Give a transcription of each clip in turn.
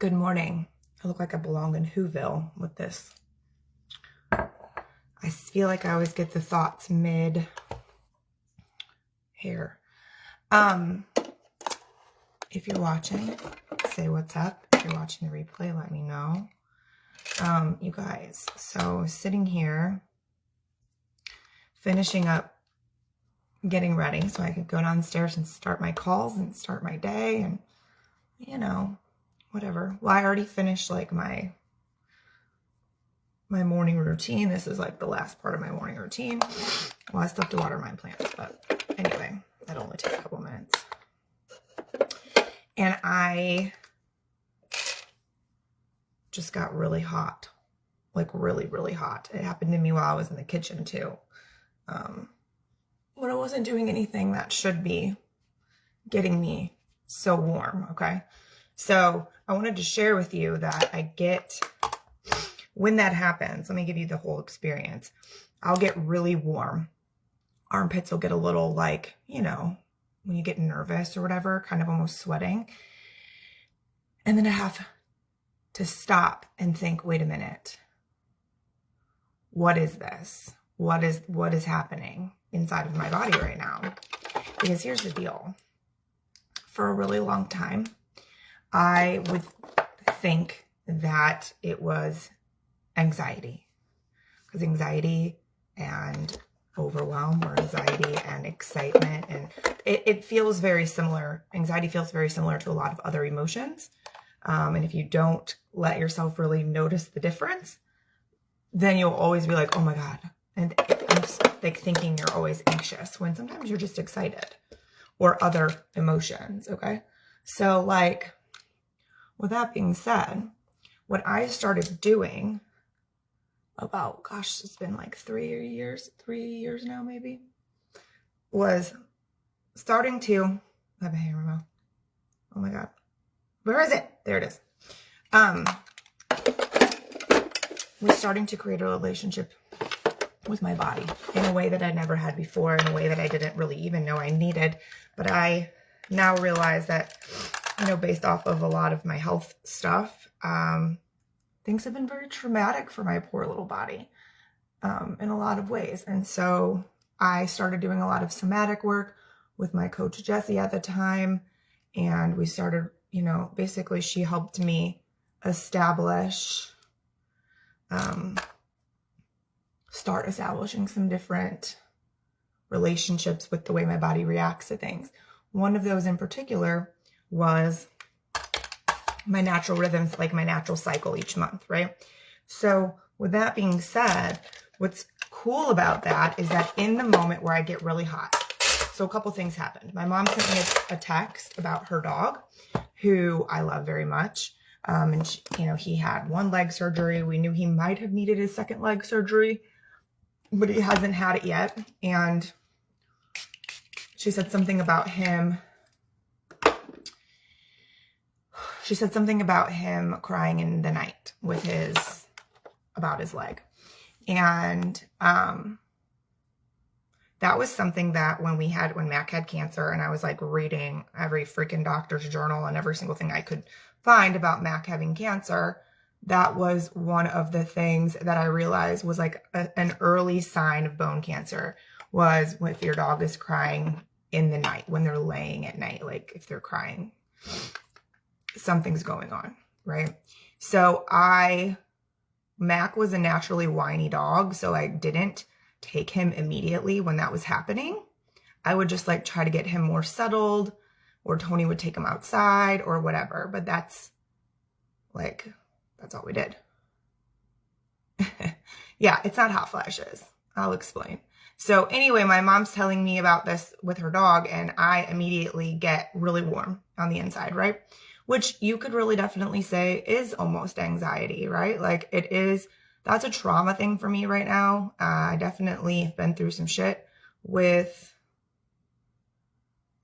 Good morning. I look like I belong in Whoville with this. I feel like I always get the thoughts mid hair. If you're watching, say what's up. If you're watching the replay, let me know. You guys, so sitting here, finishing up, getting ready so I could go downstairs and start my calls and start my day and, you know, whatever. Well, I already finished like my morning routine. This is like the last part of my morning routine. Well, I still have to water my plants, but anyway, that'll only take a couple minutes. And I just got really hot, like really, really hot. It happened to me while I was in the kitchen too. When I wasn't doing anything that should be getting me so warm, okay? So I wanted to share with you that I get, when that happens, let me give you the whole experience. I'll get really warm. Armpits will get a little like, you know, when you get nervous or whatever, kind of almost sweating. And then I have to stop and think, wait a minute. What is this? What is happening inside of my body right now? Because here's the deal. For a really long time, I would think that it was anxiety, because anxiety and overwhelm, or anxiety and excitement, and it feels very similar. Anxiety feels very similar to a lot of other emotions. And if you don't let yourself really notice the difference, then you'll always be like, oh my God. And I'm like thinking you're always anxious when sometimes you're just excited, or other emotions. Okay. So like, with that being said, what I started doing about, gosh, it's been like 3 years now maybe, was starting to, I have a hair in my mouth. Oh my God. Where is it? There it is. Was starting to create a relationship with my body in a way that I never had before, in a way that I didn't really even know I needed. But I now realize that, you know, based off of a lot of my health stuff, things have been very traumatic for my poor little body in a lot of ways. And so I started doing a lot of somatic work with my coach, Jessie, at the time. And we started, you know, basically she helped me establish, start establishing some different relationships with the way my body reacts to things. One of those in particular was my natural rhythms, like my natural cycle each month, right? So with that being said, what's cool about that is that in the moment where I get really hot, so a couple things happened. My mom sent me a text about her dog, who I love very much. And she, you know, he had one leg surgery. We knew he might have needed his second leg surgery, but he hasn't had it yet. And she said something about him. She said something about him crying in the night with about his leg. And that was something that when Mac had cancer, and I was like reading every freaking doctor's journal and every single thing I could find about Mac having cancer, that was one of the things that I realized was like an early sign of bone cancer, was if your dog is crying in the night, when they're laying at night, like if they're crying, something's going on, right? So Mac was a naturally whiny dog, so I didn't take him immediately when that was happening. I would just like try to get him more settled, or Tony would take him outside or whatever. But that's all we did. Yeah, it's not hot flashes. I'll explain. So anyway, my mom's telling me about this with her dog, and I immediately get really warm on the inside, right? Which you could really definitely say is almost anxiety, right? Like it is, that's a trauma thing for me right now. I definitely have been through some shit with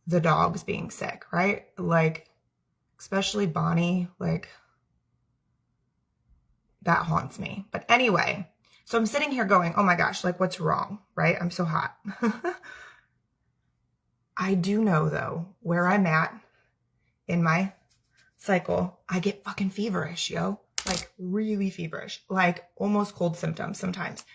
the dogs being sick, right? Like, especially Bonnie, like that haunts me. But anyway, so I'm sitting here going, oh my gosh, like what's wrong, right? I'm so hot. I do know though, where I'm at in my cycle, I get fucking feverish, yo. Like really feverish, like almost cold symptoms sometimes.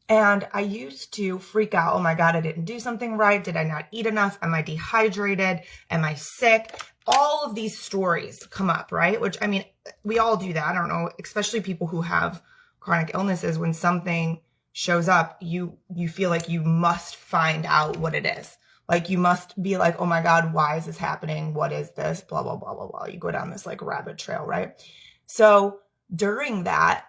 And I used to freak out. Oh my God, I didn't do something right. Did I not eat enough? Am I dehydrated? Am I sick? All of these stories come up, right? Which, I mean, we all do that. I don't know, especially people who have chronic illnesses. When something shows up, you feel like you must find out what it is. Like you must be like, oh my God, why is this happening? What is this? Blah, blah, blah, blah, blah. You go down this like rabbit trail, right? So during that,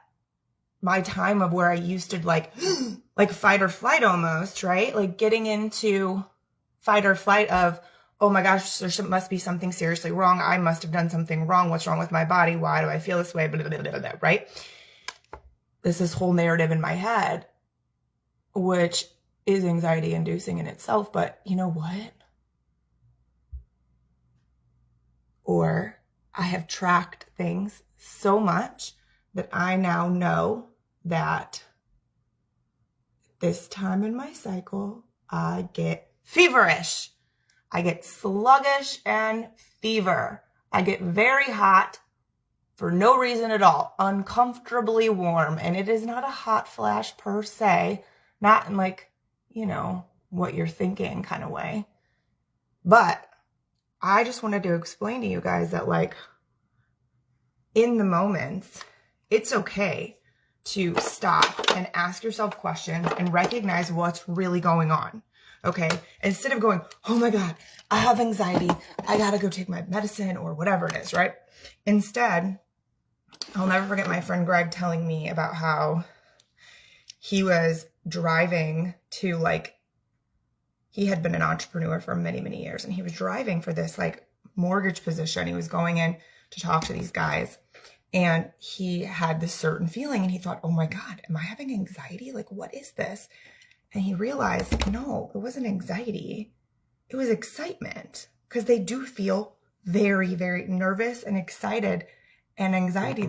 my time of where I used to like fight or flight almost, right? Like getting into fight or flight of, oh my gosh, there must be something seriously wrong. I must have done something wrong. What's wrong with my body? Why do I feel this way? Blah, blah, blah, blah, blah, right? This whole narrative in my head, which is anxiety inducing in itself. But you know what? Or I have tracked things so much that I now know that this time in my cycle, I get feverish. I get sluggish and fever. I get very hot for no reason at all, uncomfortably warm. And it is not a hot flash per se, not in like, you know, what you're thinking kind of way. But I just wanted to explain to you guys that like in the moments, it's okay to stop and ask yourself questions and recognize what's really going on. Okay. Instead of going, oh my God, I have anxiety. I got to go take my medicine or whatever it is. Right. Instead, I'll never forget my friend Greg telling me about how he was driving to like, he had been an entrepreneur for many, many years, and he was driving for this like mortgage position. He was going in to talk to these guys, and he had this certain feeling, and he thought, oh my God, am I having anxiety? Like, what is this? And he realized, no, it wasn't anxiety. It was excitement, because they do feel very, very nervous and excited, and anxiety.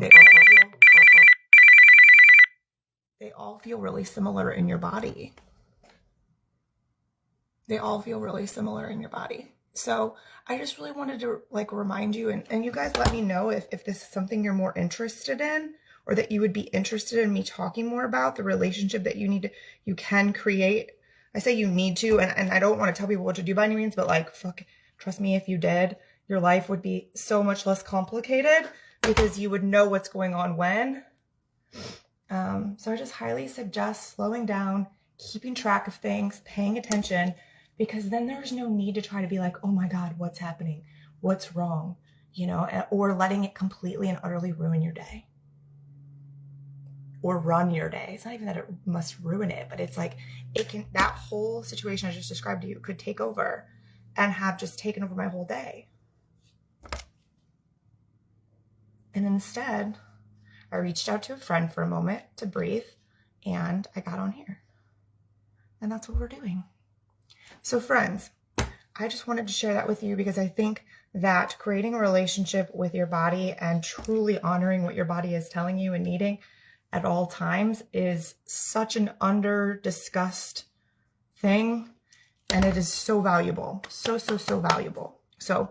They all feel really similar in your body. They all feel really similar in your body. So I just really wanted to like remind you, and you guys let me know if this is something you're more interested in, or that you would be interested in me talking more about the relationship that you can create. I say you need to, and I don't want to tell people what to do by any means, but like, fuck, trust me, if you did, your life would be so much less complicated because you would know what's going on when. So I just highly suggest slowing down, keeping track of things, paying attention, because then there's no need to try to be like, oh my God, what's happening? What's wrong? You know, or letting it completely and utterly ruin your day or run your day. It's not even that it must ruin it, but it's like that whole situation I just described to you could take over and have just taken over my whole day. And instead, I reached out to a friend for a moment to breathe, and I got on here. And that's what we're doing. So friends, I just wanted to share that with you because I think that creating a relationship with your body and truly honoring what your body is telling you and needing at all times is such an under-discussed thing. And it is so valuable. So, so, so valuable. So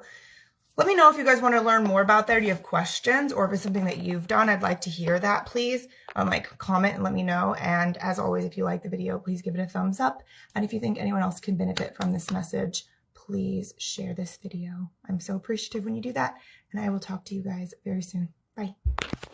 let me know if you guys want to learn more about that. Do you have questions, or if it's something that you've done? I'd like to hear that, please. Like, comment and let me know. And as always, if you like the video, please give it a thumbs up. And if you think anyone else can benefit from this message, please share this video. I'm so appreciative when you do that. And I will talk to you guys very soon. Bye.